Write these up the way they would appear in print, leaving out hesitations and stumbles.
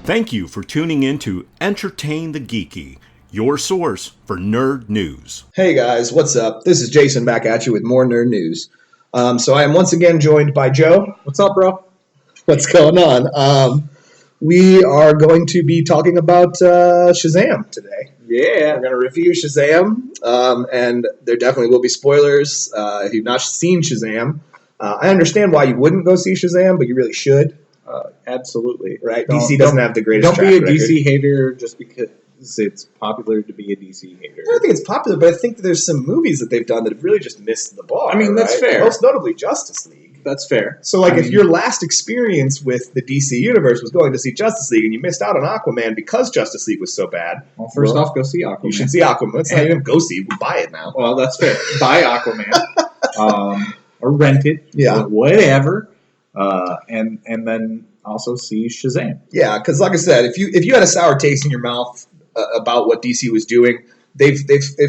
Thank you for tuning in to Entertain the Geeky, your source for nerd news. Hey guys, what's up? This is Jason back at you with more nerd news. So I am once again joined by Joe. What's up, bro? What's going on? We are going to be talking about Shazam today. Yeah. We're going to review Shazam, and there definitely will be spoilers. If you've not seen Shazam, I understand why you wouldn't go see Shazam, but you really should. Absolutely. Right? DC doesn't have the greatest track record. Don't be a DC hater just because it's popular to be a DC hater. I don't think it's popular, but I think that there's some movies that they've done that have really just missed the bar. I mean, that's fair. Most notably Justice League. That's fair. So, if your last experience with the DC universe was going to see Justice League and you missed out on Aquaman because Justice League was so bad... Well, first off, go see Aquaman. You should see Aquaman. It's not even go see. We'll buy it now. Well, that's fair. Buy Aquaman. Or rent it. Yeah. Whatever. And then also see Shazam. Yeah, because like I said, if you had a sour taste in your mouth about what DC was doing, they've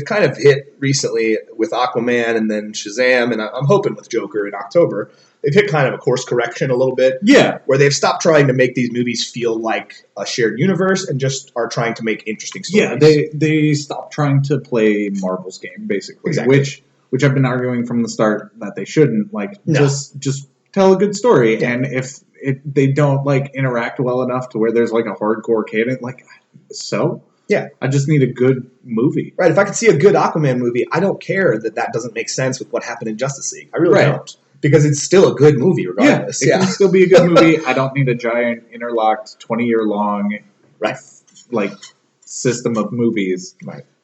kind of hit recently with Aquaman and then Shazam, and I'm hoping with Joker in October. They've hit kind of a course correction a little bit. Yeah. Where they've stopped trying to make these movies feel like a shared universe and just are trying to make interesting stories. Yeah, they stopped trying to play Marvel's game, basically. Exactly. Which I've been arguing from the start that they shouldn't. No. Just tell a good story. Yeah. And if they don't, interact well enough to where there's, a hardcore canon, so? Yeah. I just need a good movie. Right. If I could see a good Aquaman movie, I don't care that doesn't make sense with what happened in Justice League. I really don't. Because it's still a good movie regardless. Yeah, it can still be a good movie. I don't need a giant, interlocked, 20-year-long system of movies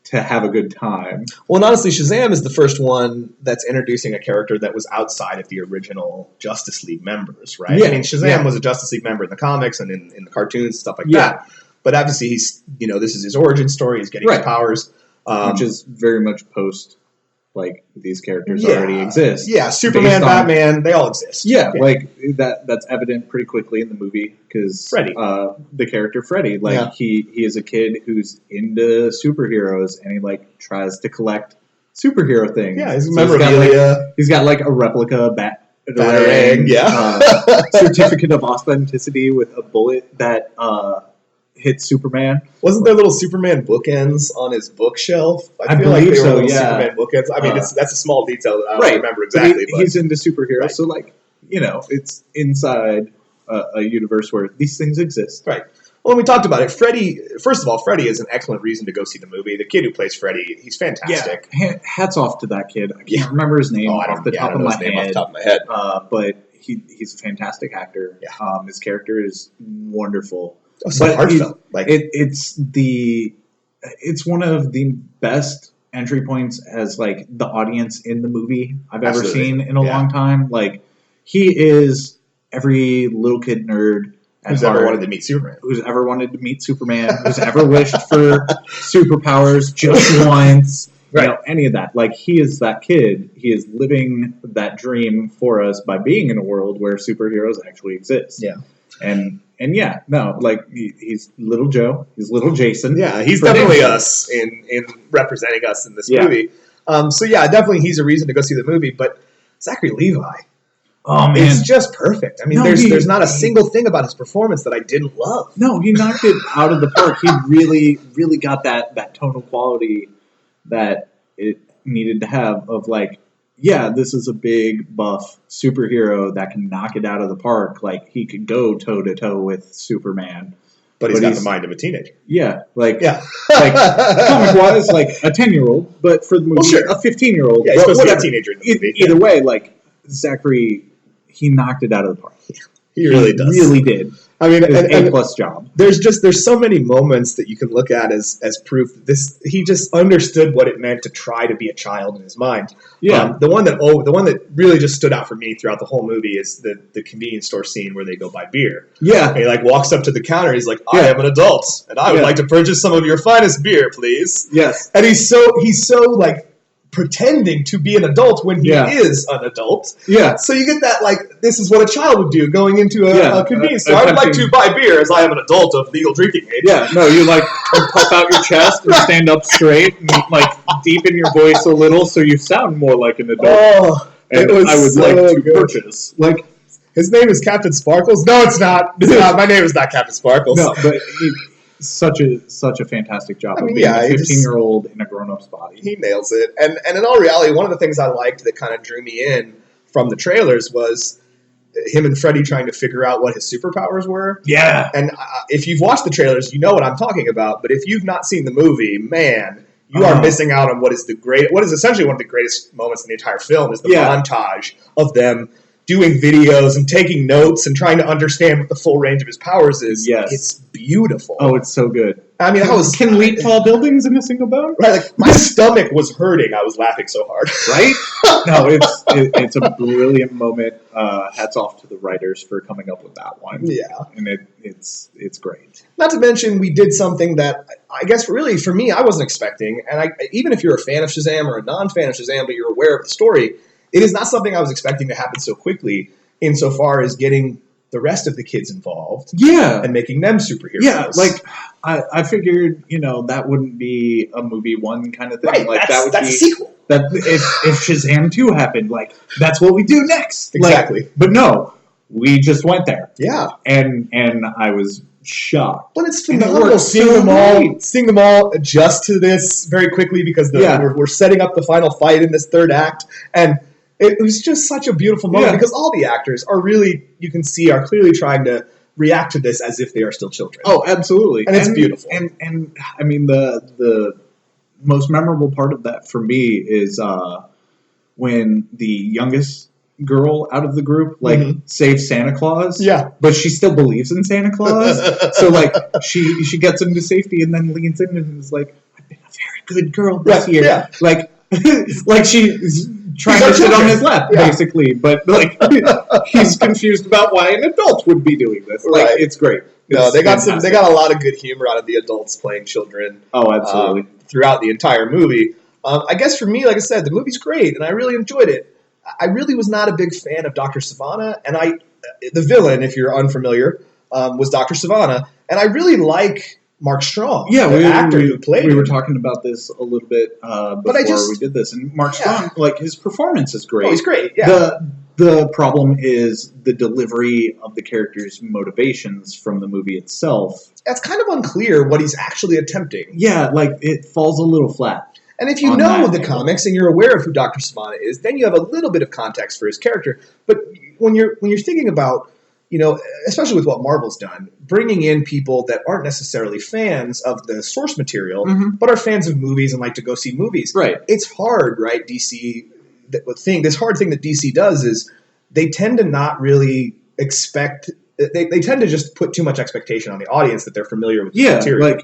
to have a good time. Well, and honestly, Shazam is the first one that's introducing a character that was outside of the original Justice League members, right? Yeah. I mean, Shazam was a Justice League member in the comics and in the cartoons, stuff like that. But obviously, he's this is his origin story. He's getting his powers. Which is very much post... these characters already exist. Yeah, Superman, Batman, they all exist. Yeah, that's evident pretty quickly in the movie because Freddy, the character Freddy, he is a kid who's into superheroes and he tries to collect superhero things. Yeah, he's a memorabilia. He's got a replica Batarang, certificate of authenticity with a bullet that hit Superman. Wasn't there little Superman bookends on his bookshelf? I feel like they were little Superman bookends. I mean, that's a small detail that I don't remember exactly. But he's into superheroes, so it's inside a universe where these things exist. Right. Well, when we talked about it, Freddy. First of all, Freddy is an excellent reason to go see the movie. The kid who plays Freddy, he's fantastic. Yeah, hats off to that kid. I can't remember his name off the top of my head. But he's a fantastic actor. Yeah. His character is wonderful. So heartfelt. It's one of the best entry points as the audience in the movie I've ever seen in a long time. He is every little kid nerd who's ever wanted to meet Superman. Who's ever wished for superpowers just once. Right. Any of that. He is that kid. He is living that dream for us by being in a world where superheroes actually exist. Yeah. He's little Joe. He's little Jason. Yeah, he's definitely us in representing us in this movie. Definitely he's a reason to go see the movie. But Zachary Levi, it's just perfect. I mean, there's not a single thing about his performance that I didn't love. No, he knocked it out of the park. He really, really got that tonal quality that it needed to have of this is a big, buff superhero that can knock it out of the park. He could go toe-to-toe with Superman. But he's got the mind of a teenager. Yeah. Comic-wise, a 10-year-old. But for the movie, a 15-year-old. Yeah, he's supposed to be a teenager in the movie. Either way, Zachary, he knocked it out of the park. He really does. Really did. I mean, an A+ job. There's so many moments that you can look at as proof that he just understood what it meant to try to be a child in his mind. Yeah. The one that really just stood out for me throughout the whole movie is the convenience store scene where they go buy beer. Yeah. And he walks up to the counter. He's like, "I am an adult, and I would like to purchase some of your finest beer, please." Yes. And he's so pretending to be an adult when he is an adult. Yeah. So you get that, this is what a child would do going into a convenience store. I would like to buy beer as I am an adult of legal drinking age. Yeah, no, you puff out your chest and stand up straight and deepen your voice a little so you sound more like an adult. Oh, and it was I would so like to good. purchase. His name is Captain Sparkles. No, it's not. It's not. My name is not Captain Sparkles. No, but such a fantastic job of being a 15-year-old in a grown-up's body. He nails it. And in all reality, one of the things I liked that kind of drew me in from the trailers was him and Freddy trying to figure out what his superpowers were. Yeah. And if you've watched the trailers, you know what I'm talking about. But if you've not seen the movie, man, you are missing out on what is essentially one of the greatest moments in the entire film is the montage of them doing videos and taking notes and trying to understand what the full range of his powers is. Yes. It's beautiful. Oh, it's so good. I mean, can leap tall buildings in a single boat? Right, like my stomach was hurting. I was laughing so hard. Right? No, it's a brilliant moment. Hats off to the writers for coming up with that one. Yeah, and it's great. Not to mention, we did something that I guess really for me I wasn't expecting. And even if you're a fan of Shazam or a non-fan of Shazam, but you're aware of the story, it is not something I was expecting to happen so quickly. Insofar as getting the rest of the kids involved, and making them superheroes. Yeah, like I figured, that wouldn't be a movie one kind of thing. Right, like that's a sequel. That if Shazam 2 happened, like that's what we do next. Exactly. Like, but no, we just went there. Yeah, and I was shocked. But it's phenomenal seeing them all adjust to this very quickly because we're setting up the final fight in this third act, and it was just such a beautiful moment because all the actors are really, you can see, are clearly trying to react to this as if they are still children. Oh, absolutely. And it's beautiful. And I mean, the most memorable part of that for me is when the youngest girl out of the group saves Santa Claus. Yeah. But she still believes in Santa Claus. So she gets him to safety and then leans in and is like, I've been a very good girl this year. Yeah. Like she's trying to sit on his lap, basically. But he's confused about why an adult would be doing this. It's great. They got a lot of good humor out of the adults playing children. Oh, absolutely. Throughout the entire movie. I guess for me, like I said, the movie's great and I really enjoyed it. I really was not a big fan of Dr. Sivana, and the villain, if you're unfamiliar, was Dr. Sivana, and I really like Mark Strong, the actor who played him. We were talking about this a little bit before we did this, and Mark Strong, his performance is great. Oh, he's great, yeah. The problem is the delivery of the character's motivations from the movie itself. It's kind of unclear what he's actually attempting. Yeah, it falls a little flat. And if you know the comics and you're aware of who Dr. Sivana is, then you have a little bit of context for his character. But when you're thinking about, especially with what Marvel's done, bringing in people that aren't necessarily fans of the source material, but are fans of movies and like to go see movies, right? It's hard, right? This hard thing that DC does is they tend to not really expect. They tend to just put too much expectation on the audience that they're familiar with the material.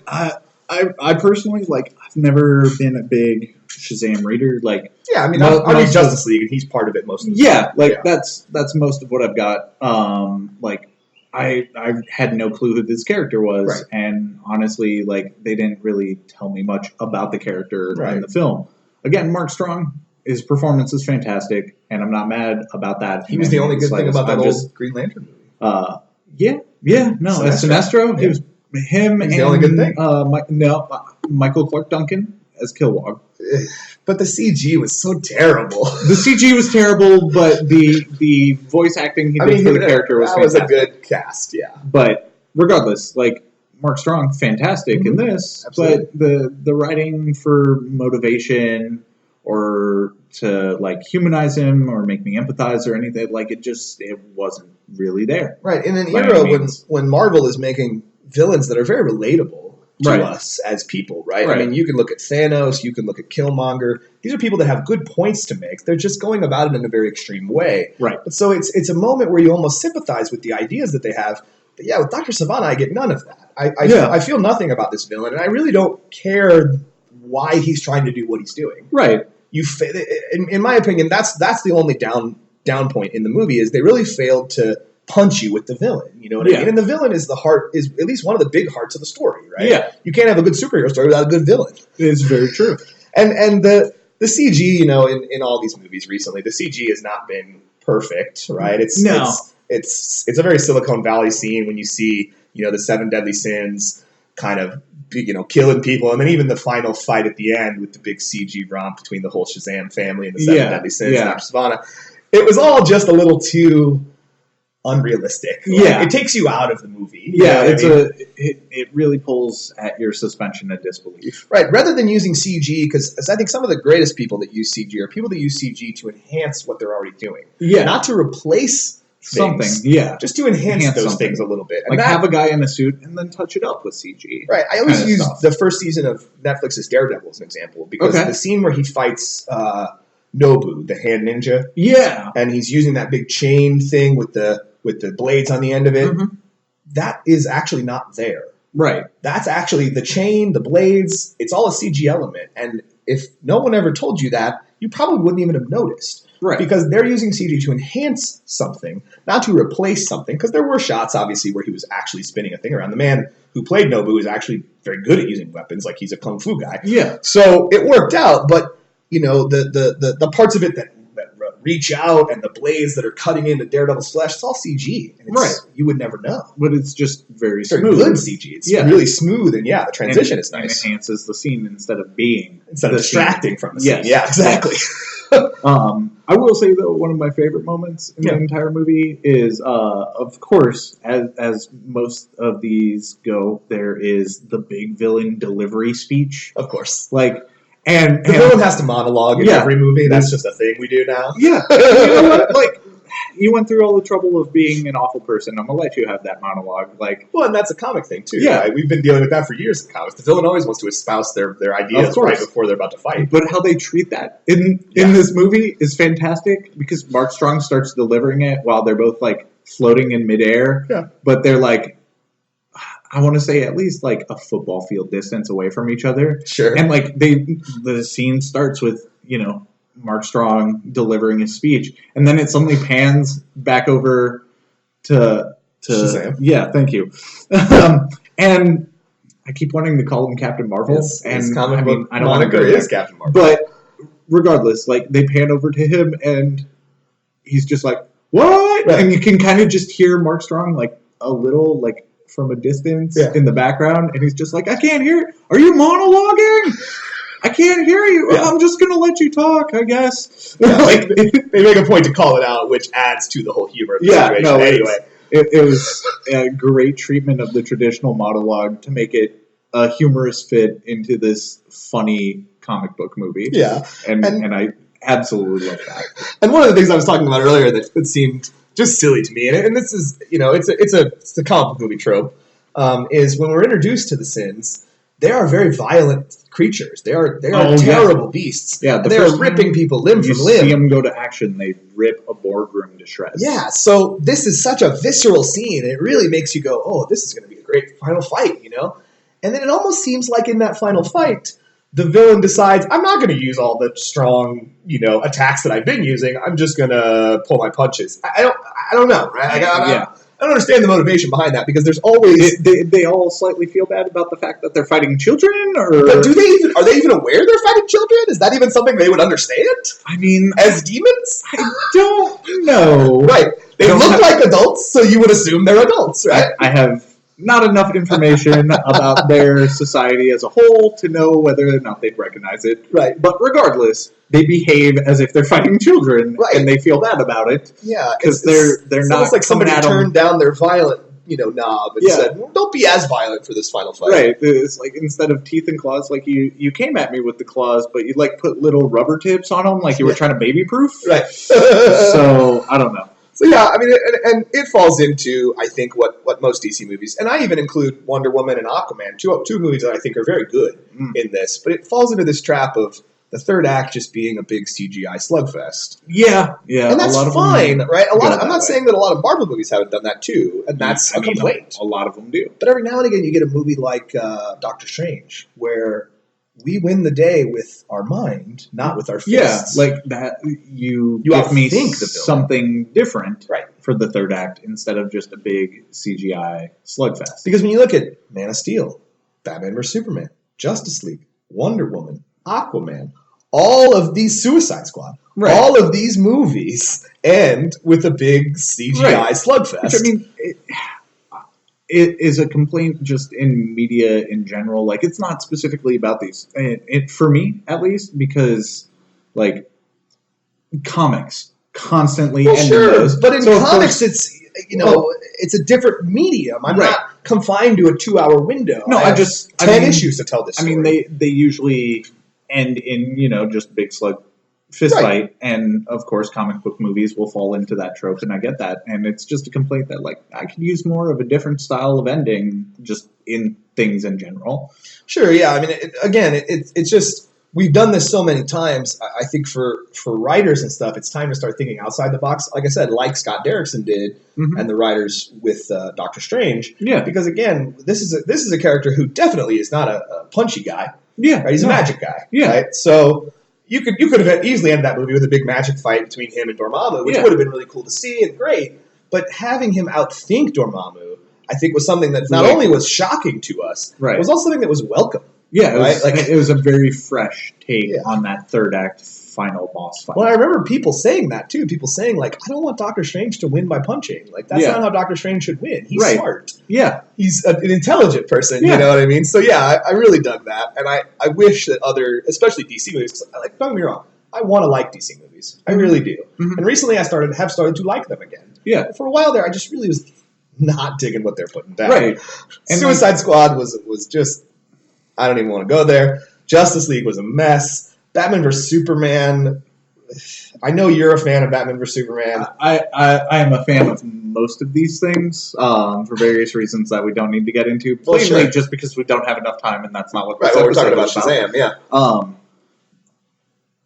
I personally, I've never been a big Shazam reader. I read Justice League, and he's part of it most of the time. That's most of what I've got. I had no clue who this character was, right. And honestly, they didn't really tell me much about the character in the film. Again, Mark Strong, his performance is fantastic, and I'm not mad about that. He was the only good thing about that old Green Lantern movie. Sinestro. He was. Him He's and the only good thing. Michael Clark Duncan as Kilowog. But the CG was so terrible. The CG was terrible, but the voice acting he did for the character was fantastic. Was a good cast, yeah. But regardless, Mark Strong, fantastic in this. Absolutely. But the writing for motivation or to humanize him or make me empathize or anything, it wasn't really there. Right. In an era when Marvel is making villains that are very relatable to us as people, right? I mean, you can look at Thanos, you can look at Killmonger. These are people that have good points to make. They're just going about it in a very extreme way. Right. But so it's a moment where you almost sympathize with the ideas that they have. But with Dr. Sivana, I get none of that. I feel nothing about this villain, and I really don't care why he's trying to do what he's doing. Right. In my opinion, that's the only down point in the movie is they really failed to punch you with the villain, you know what I mean? And the villain is at least one of the big hearts of the story, right? Yeah. You can't have a good superhero story without a good villain. It's very true. And the CG, in all these movies recently, the CG has not been perfect, right? It's a very Silicon Valley scene when you see, the 7 deadly sins kind of, killing people, and then even the final fight at the end with the big CG romp between the whole Shazam family and the 7 deadly sins and Dr. Sivana. It was all just a little too unrealistic. Yeah. Like, it takes you out of the movie. Yeah, You know what I mean? it really pulls at your suspension of disbelief. Right. Rather than using CG, because I think some of the greatest people that use CG are people that use CG to enhance what they're already doing. Yeah. Not to replace Something, things, yeah. just to enhance those something. things a little bit. And Like have a guy in a suit and then touch it up with CG. Right. I always kinda use stuff. the first season of Netflix's Daredevil as an example, because Okay. the scene where he fights Nobu, the hand ninja, Yeah. and he's using that big chain thing with the blades on the end of it, Mhm. that is actually not there. Right. That's actually the chain, the blades, it's all a CG element. And if no one ever told you that, you probably wouldn't even have noticed. Right. Because they're using CG to enhance something, not to replace something. Because there were shots, obviously, where he was actually spinning a thing around. The man who played Nobu is actually very good at using weapons, like he's a kung fu guy. Yeah. So it worked out, but the parts of it that reach out and the blades that are cutting into Daredevil's flesh, it's all CG. And Right. You would never know. But it's just very It's very smooth. good CG. It's really smooth, and the transition is And nice. enhances the scene instead of being Instead of the distracting from the scene. Yes. Yeah, exactly. I will say though, one of my favorite moments in the entire movie is, of course, as most of these go, there is the big villain delivery speech. Of course. And The villain has to monologue in Yeah. every movie. That's just a thing we do now. yeah, you know what? You went through all the trouble of being an awful person. I'm gonna let you have that monologue. Well, and that's a comic thing too. Yeah. Right? We've been dealing with that for years in comics. The villain always wants to espouse their ideas Of course. right before they're about to fight. But how they treat that in this movie is fantastic because Mark Strong starts delivering it while they're both floating in midair. Yeah. But they're I want to say at least a football field distance away from each other. Sure. And the scene starts with, Mark Strong delivering his speech, and then it suddenly pans back over to Shazam. Yeah, thank you. And I keep wanting to call him Captain Marvel, His and comic book I don't want to moniker go there. is Captain Marvel. But regardless, they pan over to him, and he's just like, "What?" Right. And you can kind of just hear Mark Strong a little from a distance in the background, and he's just like, "I can't hear. Are you monologuing? I can't hear you. Yeah. I'm just gonna let you talk, I guess." Yeah, they make a point to call it out, which adds to the whole humor of the situation. No, anyway. it was a great treatment of the traditional monologue to make it a humorous fit into this funny comic book movie. Yeah. And I absolutely love that. And one of the things I was talking about earlier that seemed just silly to me, and this is, it's a comic book movie trope, is when we're introduced to the Sins, they are very violent creatures. They are terrible beasts. Yeah, they are ripping people limb you from limb. see them go to action, they rip a boardroom to shreds. Yeah, so this is such a visceral scene. It really makes you go, oh, this is going to be a great final fight, And then it almost seems like in that final fight, the villain decides, I'm not going to use all the strong, attacks that I've been using. I'm just going to pull my punches. I don't know, right? I don't understand the motivation behind that because there's always they all slightly feel bad about the fact that they're fighting children, or but are they even aware they're fighting children? Is that even something they would understand? I mean, As demons? I don't know. Right. They look like adults, so you would assume they're adults, right? I have not enough information about their society as a whole to know whether or not they'd recognize it. Right. But regardless, they behave as if they're fighting children, Right. and they feel bad about it. Yeah, because they're it's not almost like somebody coming at 'em- turned down their violent, knob and said, well, "Don't be as violent for this final fight." Right. It's instead of teeth and claws, you came at me with the claws, but you put little rubber tips on them, like you were trying to baby proof. Right. So I don't know. So yeah, I mean, and it falls into, I think, what most DC movies, and I even include Wonder Woman and Aquaman, two movies that I think are very good in this, but it falls into this trap of the third act just being a big CGI slugfest. Yeah, And that's a lot of fine, them right? I'm not way. saying that a lot of Marvel movies haven't done that too, and that's a complaint. A lot of them do. But every now and again, you get a movie like Doctor Strange, where we win the day with our mind, not with our fists. Yeah, like that. You You give me outthink the villain. something different, Right. for the third act instead of just a big CGI slugfest. Because when you look at Man of Steel, Batman vs. Superman, Justice League, Wonder Woman, Aquaman, all of these Suicide Squad, Right. all of these movies end with a big CGI Right. slugfest. Which, I mean, it is a complaint just in media in general. It's not specifically about these. For me, at least, because comics constantly end in those. But in So, of comics, course, it's a different medium. I'm Right. not confined to a 2-hour window. No, I have 10 issues to tell this story. I mean, they usually end in, just big slug fist fight. And, of course, comic book movies will fall into that trope, and I get that. And it's just a complaint that, like, I could use more of a different style of ending just in things in general. Sure, yeah. I mean, it's just... We've done this so many times. I think for writers and stuff, it's time to start thinking outside the box. Like I said, like Scott Derrickson did, and the writers with Doctor Strange. Yeah. Because again, this is a character who definitely is not a punchy guy. Yeah. Right? He's a magic guy. Yeah. Right? So you could have easily ended that movie with a big magic fight between him and Dormammu, which would have been really cool to see and great. But having him outthink Dormammu, I think, was something that not only was shocking to us, it was also something that was welcome. Yeah, it was a very fresh take on that third act final boss fight. Well, I remember people saying that too. People saying, like, I don't want Doctor Strange to win by punching. Like, that's not how Doctor Strange should win. He's smart. Yeah. He's an intelligent person, you know what I mean? So, yeah, I really dug that. And I wish that especially DC movies, because, like, don't get me wrong, I want to like DC movies. I really do. And recently I have started to like them again. Yeah. But for a while there, I just really was not digging what they're putting down. Right. And Suicide Squad was just... I don't even want to go there. Justice League was a mess. Batman vs. Superman. I know you're a fan of Batman vs. Superman. I am a fan of most of these things for various reasons that we don't need to get into. Plainly, just because we don't have enough time, and that's not what this we're talking about Shazam. Yeah.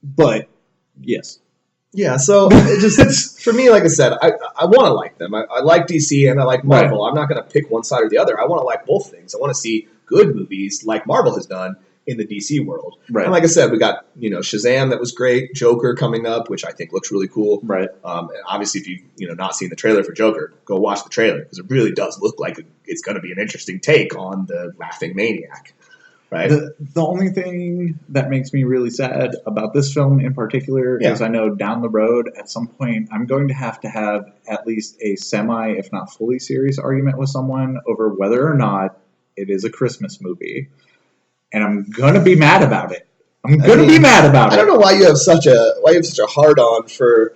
But yes. Yeah. So it's for me, like I said, I want to like them. I like DC and I like Marvel. I'm not going to pick one side or the other. I want to like both things. I want to see good movies like Marvel has done in the DC world. Right. And like I said, we got, Shazam that was great, Joker coming up, which I think looks really cool. Right. And obviously if you've not seen the trailer for Joker, go watch the trailer because it really does look like it's going to be an interesting take on the laughing maniac. Right. The only thing that makes me really sad about this film in particular is I know down the road at some point I'm going to have at least a semi, if not fully serious argument with someone over whether or not it is a Christmas movie, and I'm gonna be mad about it. I don't know why you have such a hard on for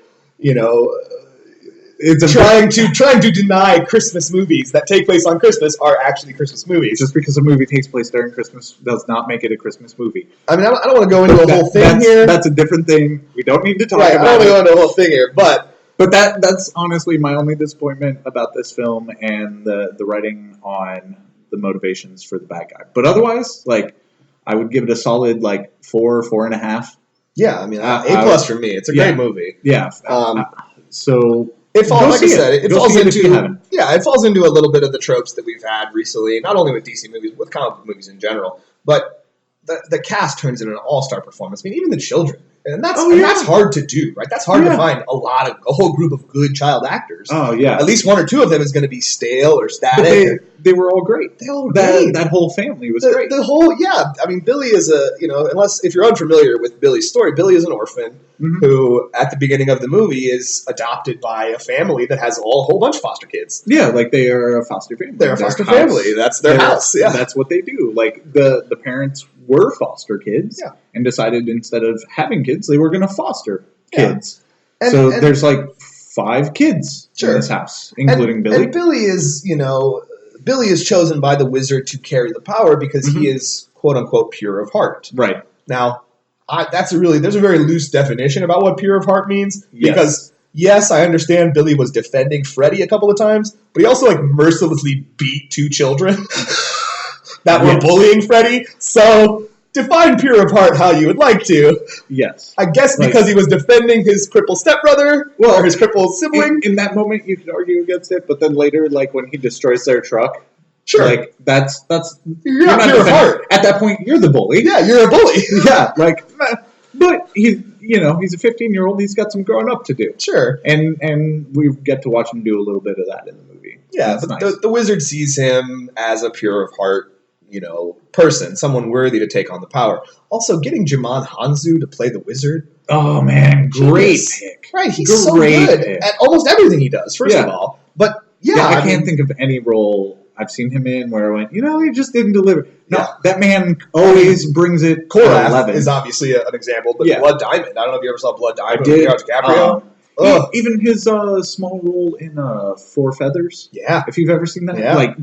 trying to deny Christmas movies that take place on Christmas are actually Christmas movies. Just because a movie takes place during Christmas does not make it a Christmas movie. I mean, I don't want to go into a whole thing here. That's a different thing. We don't need to talk about it. I don't want to go into a whole thing here, but that's honestly my only disappointment about this film and the writing on the motivations for the bad guy. But otherwise, I would give it a solid 4.5. Yeah, I mean, A+ for me. It's a great movie. Yeah. So it falls, like I said, it falls into it falls into a little bit of the tropes that we've had recently, not only with DC movies, with comic book movies in general. But the cast turns into an all-star performance. I mean, even the children. And that's hard to do, right? That's hard to find a whole group of good child actors. Oh, yeah. At least one or two of them is going to be stale or static. They were all great. They all were great. That whole family was great. I mean, Billy is if you're unfamiliar with Billy's story, Billy is an orphan who, at the beginning of the movie, is adopted by a family that has a whole bunch of foster kids. Yeah, they are a foster family. They're a foster family. That's their house. Yeah. That's what they do. The parents were foster kids and decided instead of having kids, they were going to foster kids. And there's 5 kids in this house, including Billy. And Billy is chosen by the wizard to carry the power because he is quote unquote pure of heart. Right. Now, there's a very loose definition about what pure of heart means because yes, I understand Billy was defending Freddy a couple of times, but he also mercilessly beat 2 children that were bullying Freddy. So define pure of heart how you would like to. Yes. I guess because he was defending his crippled stepbrother or his crippled sibling. In that moment, you could argue against it, but then later, when he destroys their truck, sure, that's you're not pure of heart. At that point, you're the bully. Yeah, you're a bully. Yeah, but he's a 15-year-old. He's got some growing up to do. Sure, and we get to watch him do a little bit of that in the movie. Yeah, that's but nice. The wizard sees him as a pure of heart, person, someone worthy to take on the power. Also, getting Jimon Hansu to play the wizard. Oh man, great pick! Right, he's so good at almost everything he does. First of all, but I can't think of any role I've seen him in where I went, he just didn't deliver. No, that man always brings it. Korath is obviously an example, but Blood Diamond. I don't know if you ever saw Blood Diamond with DiCaprio. Even his small role in Four Feathers. Yeah. If you've ever seen that. Yeah. Like,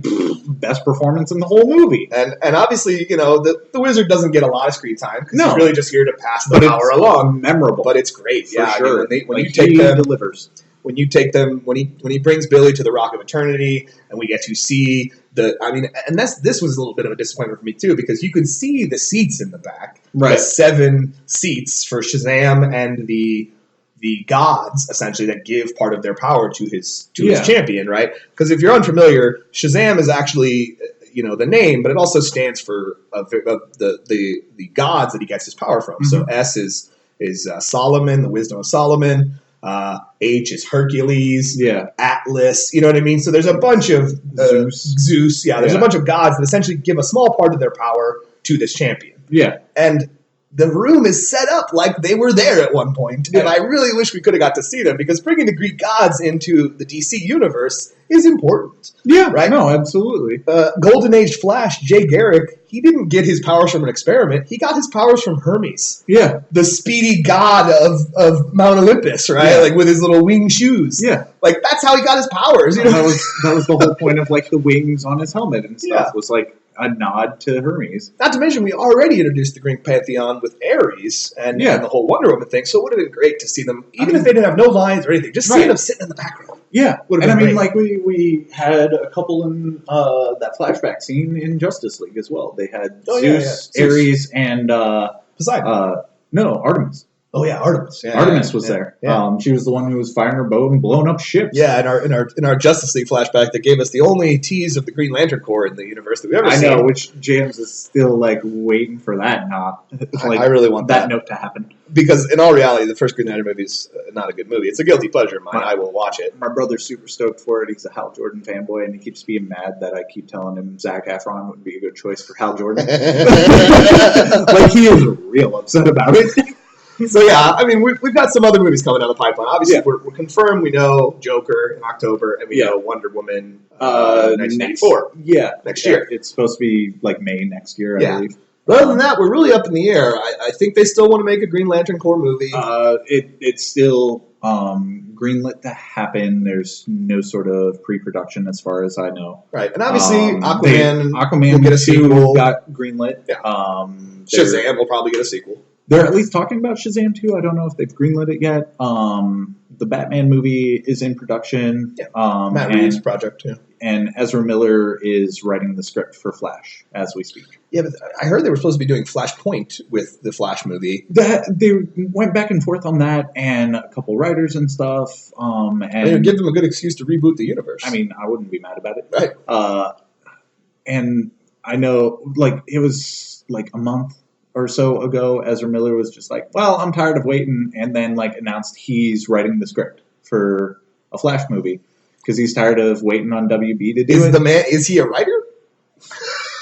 best performance in the whole movie. And obviously, you know, the wizard doesn't get a lot of screen time because he's really just here to pass the power it's along. Memorable. But it's great. For sure. I mean, when like, you take them, delivers. when you take them, when he brings Billy to the Rock of Eternity, and we get to see this was a little bit of a disappointment for me too, because you could see the seats in the back, Right. the 7 seats for Shazam and the gods, essentially, that give part of their power to his champion, right? Because if you're unfamiliar, Shazam is actually, you know, the name, but it also stands for the gods that he gets his power from. Mm-hmm. So S is Solomon, the wisdom of Solomon. H is Hercules, Atlas, you know what I mean? So there's a bunch of Zeus. There's a bunch of gods that essentially give a small part of their power to this champion. Yeah. And the room is set up like they were there at one point, and I really wish we could have got to see them, because bringing the Greek gods into the DC universe is important. Yeah, right? No, absolutely. Golden Age Flash, Jay Garrick, he didn't get his powers from an experiment. He got his powers from Hermes. Yeah. The speedy god of Mount Olympus, right? Yeah. Like with his little winged shoes. Yeah. Like that's how he got his powers. You know? That was the whole point of like the wings on his helmet and stuff. Was like a nod to Hermes. Not to mention, we already introduced the Greek pantheon with Ares and the whole Wonder Woman thing, so it would have been great to see them, even if they didn't have no lines or anything, just seeing them sitting in the background. Yeah, and I mean, like, we had a couple in that flashback scene in Justice League as well. They had Zeus, Ares, and Poseidon. No, Artemis. Oh yeah, Artemis. Yeah, Artemis was there. Yeah. She was the one who was firing her bow and blowing up ships. Yeah, in our Justice League flashback, that gave us the only tease of the Green Lantern Corps in the universe that we've ever seen. I know, which James is still like waiting for that. I really want that note to happen, because in all reality, the first Green Lantern movie is not a good movie. It's a guilty pleasure of mine. I will watch it. My brother's super stoked for it. He's a Hal Jordan fanboy, and he keeps being mad that I keep telling him Zac Efron would be a good choice for Hal Jordan. Like, he is real upset about it. So yeah, I mean, we've got some other movies coming down the pipeline. Obviously, we're confirmed. We know Joker in October, and we know Wonder Woman 1984. Next year. It's supposed to be like May next year, I believe. But other than that, we're really up in the air. I think they still want to make a Green Lantern Corps movie. It's still greenlit to happen. There's no sort of pre-production as far as I know. Right, and obviously Aquaman will get a sequel. Got greenlit. Yeah. Shazam will probably get a sequel. They're at least talking about Shazam 2. I don't know if they've greenlit it yet. The Batman movie is in production. Yeah. Matt Reeves' project, yeah. And Ezra Miller is writing the script for Flash as we speak. Yeah, but I heard they were supposed to be doing Flashpoint with the Flash movie. They went back and forth on that, and a couple writers and stuff. And it would give them a good excuse to reboot the universe. I mean, I wouldn't be mad about it. Right. And I know, like, it was like a month or so ago, Ezra Miller was just like, well, I'm tired of waiting, and then like announced he's writing the script for a Flash movie because he's tired of waiting on WB to do it. Is he a writer?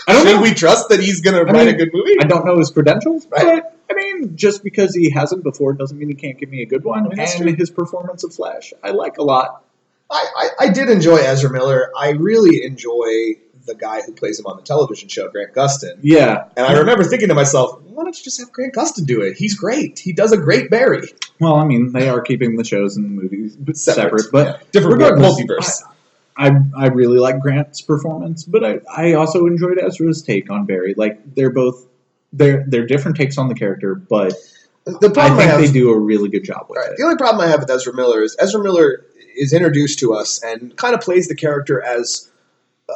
I don't know. Should we trust that he's going to write a good movie? I don't know his credentials, but I mean, just because he hasn't before doesn't mean he can't give me a good one. And his performance of Flash, I like a lot. I did enjoy Ezra Miller. I really enjoy the guy who plays him on the television show, Grant Gustin. Yeah. And I remember thinking to myself, why don't you just have Grant Gustin do it? He's great. He does a great Barry. Well, I mean, they are keeping the shows and the movies separate, but different multiverse. I really like Grant's performance, but I also enjoyed Ezra's take on Barry. Like, they're different takes on the character, but I think they do a really good job with it. The only problem I have with Ezra Miller is introduced to us and kind of plays the character as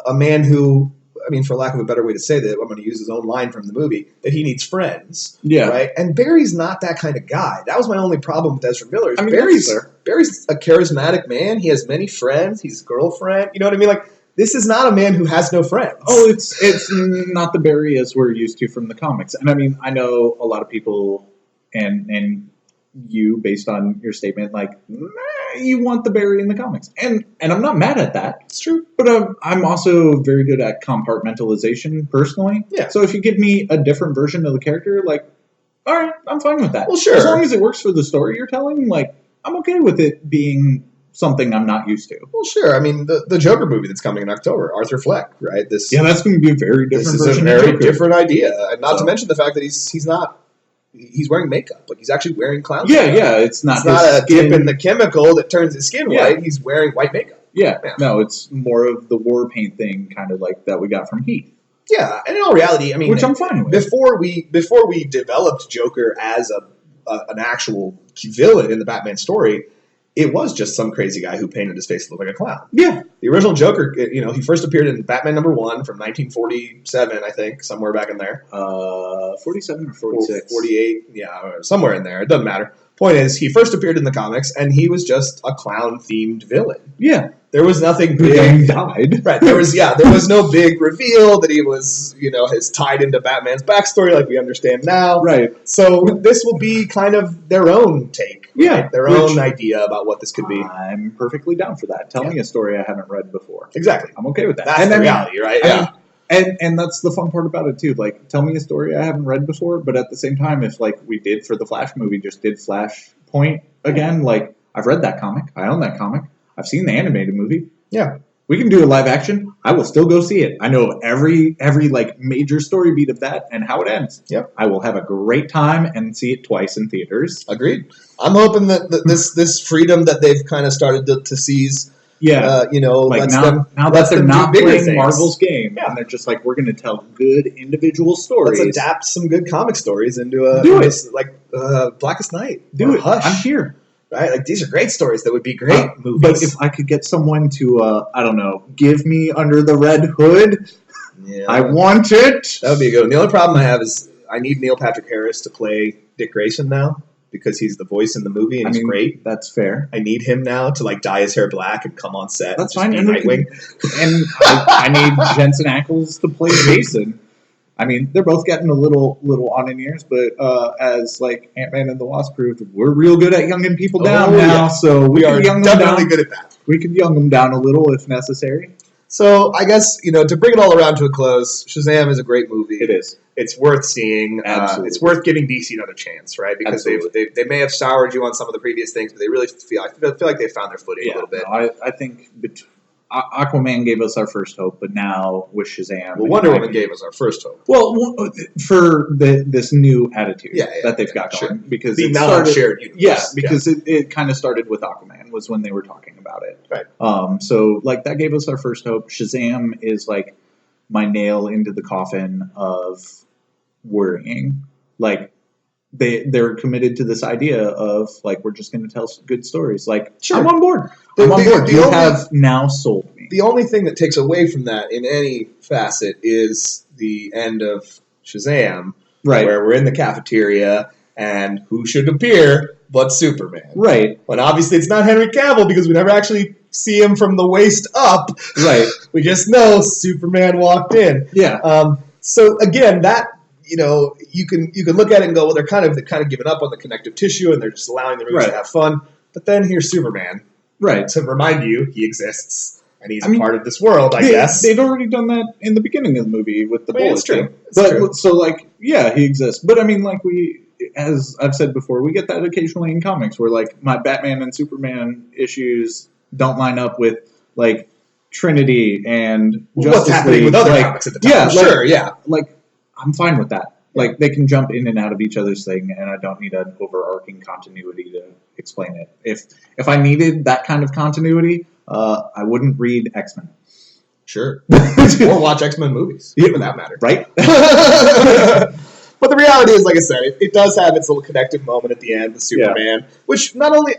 a man who, I mean, for lack of a better way to say that, I'm going to use his own line from the movie, that he needs friends. Yeah. Right? And Barry's not that kind of guy. That was my only problem with Ezra Miller. I mean, Barry's a charismatic man. He has many friends. He's a girlfriend. You know what I mean? Like, this is not a man who has no friends. Oh, it's not the Barry as we're used to from the comics. And I mean, I know a lot of people and you, based on your statement, like, you want the Barry in the comics. And I'm not mad at that. It's true. But I'm also very good at compartmentalization, personally. Yeah. So if you give me a different version of the character, like, all right, I'm fine with that. Well, sure. As long as it works for the story you're telling, like, I'm okay with it being something I'm not used to. Well, sure. I mean, the Joker movie that's coming in October, Arthur Fleck, right? That's going to be a very different version. This is a very different idea. And not to mention the fact that he's not he's wearing makeup. Like he's actually wearing clown. Yeah, makeup. yeah. It's not a skin. dip in the chemical that turns his skin white. He's wearing white makeup. Yeah, no, it's more of the war paint thing, kind of like that we got from Heat. Yeah, and in all reality, I mean, which I'm fine with. Before we developed Joker as an actual villain in the Batman story, it was just some crazy guy who painted his face to look like a clown. Yeah. The original Joker, he first appeared in Batman #1 from 1947, I think, somewhere back in there. 47 or 46? 48, yeah, somewhere in there. It doesn't matter. Point is, he first appeared in the comics, and he was just a clown-themed villain. Yeah. There was nothing big. He died. Right. There was no big reveal that he was, is tied into Batman's backstory like we understand now. Right. So this will be kind of their own take. Right? Yeah. Their own idea about what this could be. I'm perfectly down for that. Tell me a story I haven't read before. Exactly. I'm okay with that. That's the reality, right? Yeah. And that's the fun part about it too. Like, tell me a story I haven't read before, but at the same time, if like we did for the Flash movie, just did Flashpoint again, like I've read that comic, I own that comic, I've seen the animated movie. Yeah. We can do a live action. I will still go see it. I know every like major story beat of that and how it ends. Yep. I will have a great time and see it twice in theaters. Agreed. I'm hoping that this freedom that they've kind of started to seize. Yeah, like now that they're not playing things. Marvel's game, and they're just like, we're going to tell good individual stories. Let's adapt some good comic stories into Blackest Night. Do it. Hush. I'm here. Right, like these are great stories that would be great movies. But if I could get someone to, I don't know, give me Under the Red Hood, I want it. That would be a good one. The only problem I have is I need Neil Patrick Harris to play Dick Grayson now. Because he's the voice in the movie and he's great. That's fair. I need him now to like dye his hair black and come on set. That's and fine. Nightwing. And I need Jensen Ackles to play Jason. I mean, they're both getting a little on in years, but as like Ant-Man and the Wasp proved, we're real good at younging people down now. Yeah. So we are definitely good at that. We could young them down a little if necessary. So I guess to bring it all around to a close, Shazam is a great movie. It is. It's worth seeing. It's worth giving DC another chance, right? Because they may have soured you on some of the previous things, but they really feel like they found their footing a little bit. No, I think Aquaman gave us our first hope, but now with Shazam, Wonder Woman gave us our first hope. Well, for this new attitude that they've got going, because the shared universe. Yeah, because it kind of started with Aquaman was when they were talking about it. Right. So like that gave us our first hope. Shazam is like my nail into the coffin of worrying. Like they're committed to this idea of like we're just going to tell good stories. Like I'm on board. I'm on board. You have now sold me. The only thing that takes away from that in any facet is the end of Shazam, right? Where we're in the cafeteria and who should appear but Superman, right? When obviously it's not Henry Cavill because we never actually see him from the waist up, right? We just know Superman walked in. Yeah. So again, that. You can look at it and go, well, they're kind of giving up on the connective tissue and they're just allowing the movies to have fun. But then here's Superman, right, to remind you he exists and he's a part of this world. I guess they'd already done that in the beginning of the movie with the bullet. It's true. But so like, yeah, he exists. But I mean, like as I've said before, we get that occasionally in comics where like my Batman and Superman issues don't line up with like Trinity and Justice what's happening League. with other comics at the time. Like I'm fine with that. Like they can jump in and out of each other's thing, and I don't need an overarching continuity to explain it. If I needed that kind of continuity, I wouldn't read X-Men. Sure, or watch X-Men movies, for that matter. Right. But the reality is, like I said, it does have its little connective moment at the end with Superman, which not only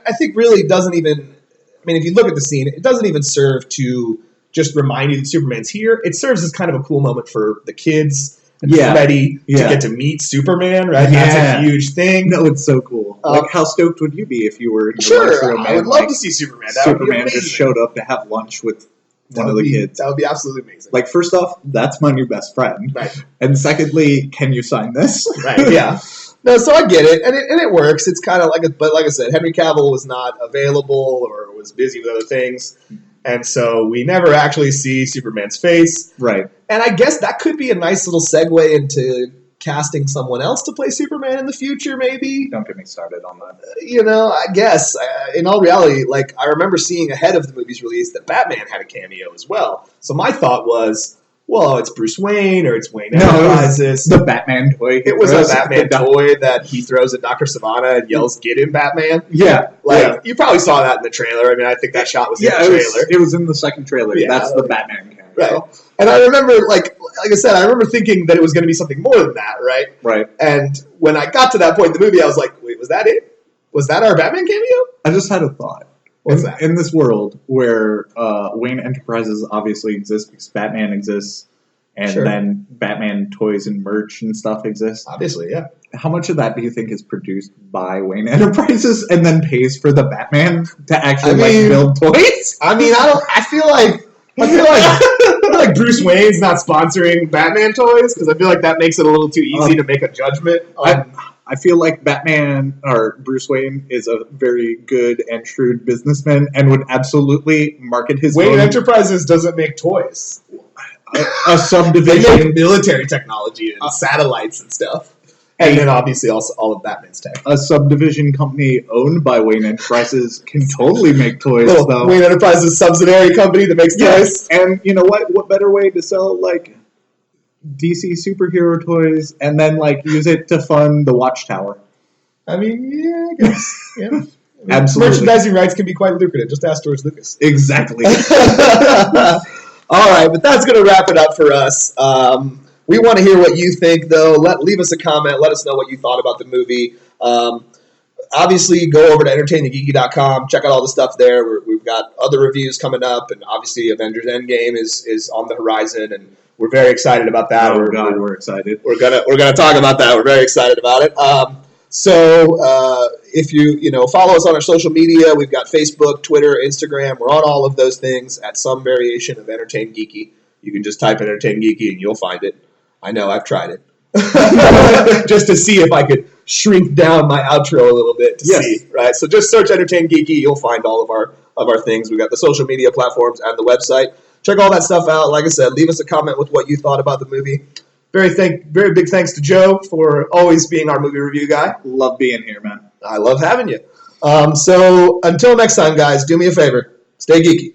I think really doesn't even. I mean, if you look at the scene, it doesn't even serve to just remind you that Superman's here. It serves as kind of a cool moment for the kids. And Freddy to get to meet Superman, right? That's a huge thing. No, it's so cool. Like, how stoked would you be if you were in your lunchroom? I would love to see Superman. Superman just showed up to have lunch with one of the kids. That would be absolutely amazing. Like, first off, that's my new best friend. Right. And secondly, can you sign this? Right, yeah. No, so I get it, and it works. It's kind of but like I said, Henry Cavill was not available or was busy with other things. And so we never actually see Superman's face. Right. And I guess that could be a nice little segue into casting someone else to play Superman in the future, maybe. Don't get me started on that. I guess. In all reality, like I remember seeing ahead of the movie's release that Batman had a cameo as well. So my thought was, well, it's Bruce Wayne or it's Wayne No, Enterprises. the Batman toy. It was a Batman toy that he throws at Dr. Savannah and yells, "Get him, Batman!" Yeah, You probably saw that in the trailer. I mean, I think that shot was in the trailer. It was in the second trailer. Yeah. That's the Batman cameo. Right. And I remember, like I said, I remember thinking that it was going to be something more than that, right? Right. And when I got to that point in the movie, I was like, wait, was that it? Was that our Batman cameo? I just had a thought. What's that? In this world where Wayne Enterprises obviously exists because Batman exists, and Sure. then Batman toys and merch and stuff exists, Obviously, yeah. how much of that do you think is produced by Wayne Enterprises and then pays for the Batman to actually build toys? I mean, I feel like Bruce Wayne's not sponsoring Batman toys because I feel like that makes it a little too easy to make a judgment. I feel like Batman or Bruce Wayne is a very good and shrewd businessman and would absolutely market his Wayne own Enterprises doesn't make toys. a They subdivision. make military technology and satellites and stuff. And then obviously also all of Batman's tech. A subdivision company owned by Wayne Enterprises can totally make toys, though. Wayne Enterprises subsidiary company that makes toys. And you know what? What better way to sell like DC superhero toys and then like use it to fund the Watchtower? I mean, yeah, I guess. Yeah. I mean, Absolutely. merchandising rights can be quite lucrative. Just ask George Lucas. Exactly. All right, but that's going to wrap it up for us. We want to hear what you think, though. Leave us a comment. Let us know what you thought about the movie. Obviously, go over to entertainthegeeky.com. Check out all the stuff there. We've got other reviews coming up, and obviously Avengers Endgame is on the horizon, and we're very excited about that. We're excited. We're gonna talk about that. We're very excited about it. So if you follow us on our social media, we've got Facebook, Twitter, Instagram. We're on all of those things at some variation of Entertain Geeky. You can just type Entertain Geeky and you'll find it. I know, I've tried it. Just to see if I could shrink down my outro a little bit to see, right? So just search Entertain Geeky, you'll find all of our things. We've got the social media platforms and the website. Check all that stuff out. Like I said, leave us a comment with what you thought about the movie. Very big thanks to Joe for always being our movie review guy. Love being here, man. I love having you. So until next time, guys, do me a favor. Stay geeky.